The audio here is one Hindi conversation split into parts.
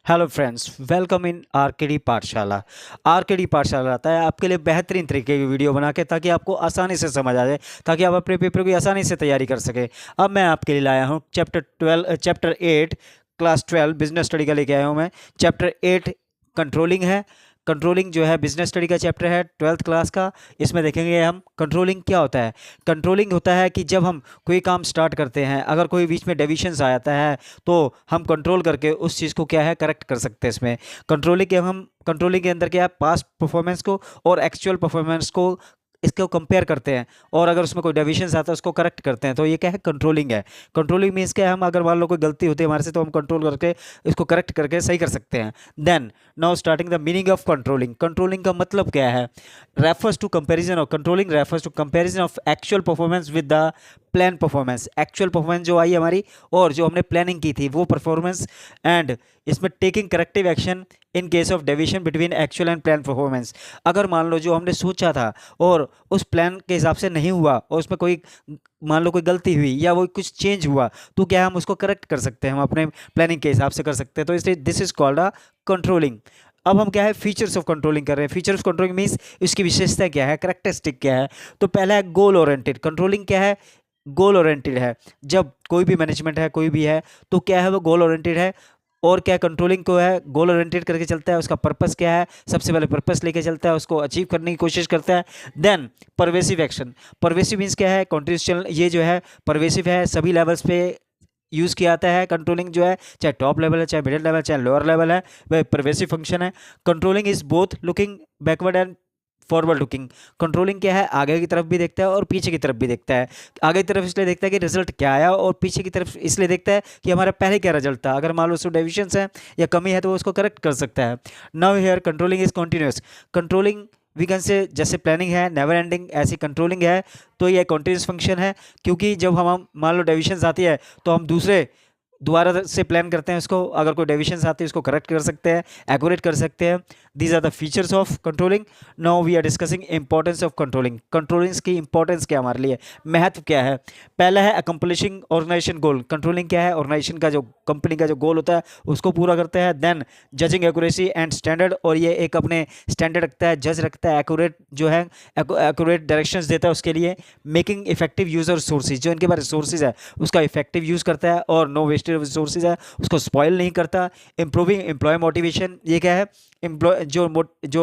Hello friends, welcome in RKD पाठशाला। आरकेडी पाठशाला आता है आपके लिए बेहतरीन तरीके की वीडियो बना के, ताकि आपको आसानी से समझ आ जाए, ताकि आप अपने पेपर की आसानी से तैयारी कर सकें। अब मैं आपके लिए लाया हूँ चैप्टर 8 क्लास 12 बिजनेस स्टडी का लेके आया हूँ मैं। चैप्टर 8 कंट्रोलिंग है। कंट्रोलिंग जो है बिजनेस स्टडी का चैप्टर है 12th क्लास का। इसमें देखेंगे हम कंट्रोलिंग क्या होता है। कंट्रोलिंग होता है कि जब हम कोई काम स्टार्ट करते हैं, अगर कोई बीच में डेविएशंस आ जाता है तो हम कंट्रोल करके उस चीज़ को क्या है करेक्ट कर सकते हैं। इसमें कंट्रोलिंग के अंदर क्या है, पास्ट परफॉर्मेंस को और एक्चुअल परफॉर्मेंस को इसको कंपेयर करते हैं, और अगर उसमें कोई डेविएशंस आता है उसको करेक्ट करते हैं। तो ये क्या है, कंट्रोलिंग है। कंट्रोलिंग मीन्स क्या है, हम अगर मान लो कोई गलती होती है हमारे से तो हम कंट्रोल करके इसको करेक्ट करके सही कर सकते हैं। Then now starting the meaning of controlling. Controlling का मतलब क्या है? Refers to comparison of controlling refers to comparison of actual performance with the plan performance. Actual performance जो आई हमारी और जो हमने प्लानिंग की थी वो परफॉर्मेंस, एंड इसमें taking corrective action in case of deviation between actual and plan performance. अगर मान लो जो हमने सोचा था और उस प्लान के हिसाब से नहीं हुआ और उसमें कोई मान लो कोई गलती हुई या वो कुछ चेंज हुआ, तो क्या हम उसको करेक्ट कर सकते हैं, हम अपने प्लानिंग के हिसाब से कर सकते हैं। तो इसलिए this is called a controlling. अब हम क्या है, फीचर्स ऑफ कंट्रोलिंग कर रहे हैं। फीचर ऑफ कंट्रोलिंग मीन्स इसकी विशेषता क्या है, करेक्टरिस्टिक क्या है। तो पहला है गोल ओरिएंटेड। कंट्रोलिंग क्या है, गोल ओरिएंटेड है। जब कोई भी मैनेजमेंट है, कोई भी है, तो क्या है वो गोल ओरिएंटेड है। और क्या कंट्रोलिंग को है, गोल ओरिएंटेड करके चलता है। उसका पर्पस क्या है, सबसे पहले पर्पस लेके चलता है, उसको अचीव करने की कोशिश करता है। Then pervasive action. Pervasive means क्या है, कॉन्टिन्यूशनल, ये जो है परवेसिव है, सभी लेवल्स पे यूज़ किया जाता है। कंट्रोलिंग जो है, चाहे टॉप लेवल है, चाहे मिडिल लेवल, चाहे लोअर लेवल है, वह परवेसिव फंक्शन है। Controlling is both looking backward and forward looking. Controlling क्या है, आगे की तरफ भी देखता है और पीछे की तरफ भी देखता है। आगे की तरफ इसलिए देखता है कि रिजल्ट क्या आया, और पीछे की तरफ इसलिए देखता है कि हमारा पहले क्या रिजल्ट था। अगर मान लो उसमें डेविएशंस है या कमी है तो वो उसको करेक्ट कर सकता है। Now here controlling is continuous. Controlling we can say, जैसे प्लानिंग है नेवर एंडिंग, ऐसी कंट्रोलिंग है तो ये कॉन्टिन्यूस फंक्शन है। क्योंकि जब हम मान लो डेविएशंस आती है तो हम दोबारा से प्लान करते हैं उसको, अगर कोई डेविएशंस आती है उसको करेक्ट कर सकते हैं, एक्यूरेट कर सकते हैं। These are the features of controlling. Now we are discussing importance of controlling. Controlling की इंपॉर्टेंस क्या हमारे लिए, महत्व क्या है। पहला है अकम्पलिशिंग ऑर्गेनाइजेशन गोल। कंट्रोलिंग क्या है, ऑर्गेनाइजेशन का जो, कंपनी का जो गोल होता है उसको पूरा करता है। Then judging accuracy and standard, और ये एक अपने स्टैंडर्ड रखता है, जज रखता है, एक्यूरेट जो है एक्यूरेट डायरेक्शंस देता है उसके लिए। मेकिंग इफेक्टिव यूज और रिसोर्सेज, जो इनके पास रिसोर्सेज है उसका इफेक्टिव यूज़ करता है, और नो वेस्टेज रिसोर्सेज है उसको स्पॉइल नहीं करता। इंप्रूविंग एम्प्लॉय मोटिवेशन, ये क्या है, जो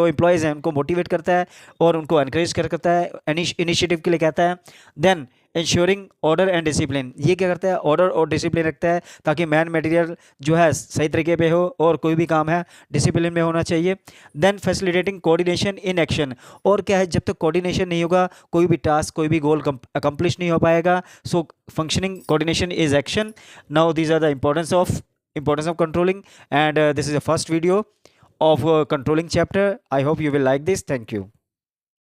एम्प्लॉयज़ हैं उनको मोटिवेट करता है और उनको एनकरेज करता है, इनिशिएटिव के लिए कहता है। Then ensuring order and discipline, ये क्या करता है, ऑर्डर और डिसिप्लिन रखता है, ताकि मैन मटेरियल जो है सही तरीके पे हो और कोई भी काम है डिसिप्लिन में होना चाहिए। Then facilitating coordination in action, और क्या है, जब तक कोऑर्डिनेशन नहीं होगा कोई भी टास्क, कोई भी गोल अकम्प्लिश नहीं हो पाएगा। So functioning coordination is action. Now these are the importance of controlling, and this is the first video of controlling chapter. I hope you will like this. Thank you.